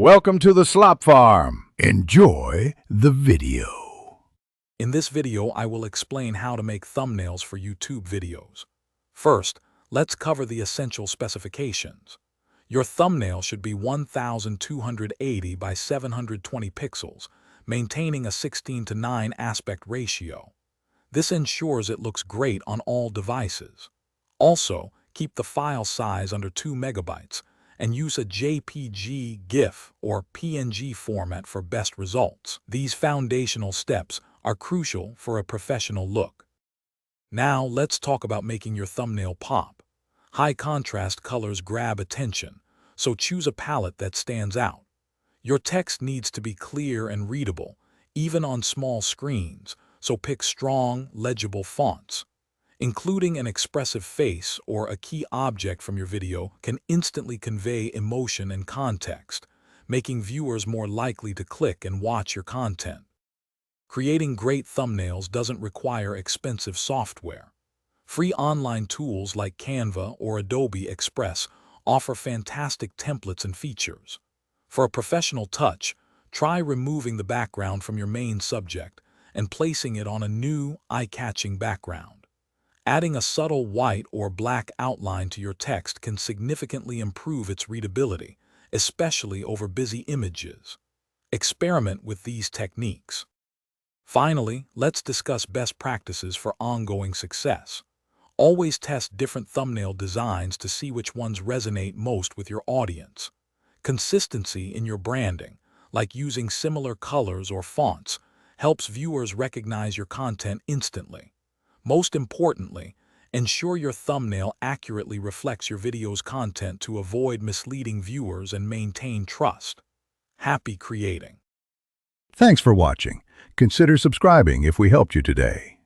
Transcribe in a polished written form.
Welcome to the Slop Farm. Enjoy the video. In this video, I will explain how to make thumbnails for YouTube videos. First, let's cover the essential specifications. Your thumbnail should be 1280 by 720 pixels, maintaining a 16:9 aspect ratio. This ensures it looks great on all devices. Also, keep the file size under 2 megabytes and use a JPG, GIF, or PNG format for best results. These foundational steps are crucial for a professional look. Now let's talk about making your thumbnail pop. High contrast colors grab attention, so choose a palette that stands out. Your text needs to be clear and readable, even on small screens, so pick strong, legible fonts. Including an expressive face or a key object from your video can instantly convey emotion and context, making viewers more likely to click and watch your content. Creating great thumbnails doesn't require expensive software. Free online tools like Canva or Adobe Express offer fantastic templates and features. For a professional touch, try removing the background from your main subject and placing it on a new, eye-catching background. Adding a subtle white or black outline to your text can significantly improve its readability, especially over busy images. Experiment with these techniques. Finally, let's discuss best practices for ongoing success. Always test different thumbnail designs to see which ones resonate most with your audience. Consistency in your branding, like using similar colors or fonts, helps viewers recognize your content instantly. Most importantly, ensure your thumbnail accurately reflects your video's content to avoid misleading viewers and maintain trust. Happy creating! Thanks for watching. Consider subscribing if we helped you today.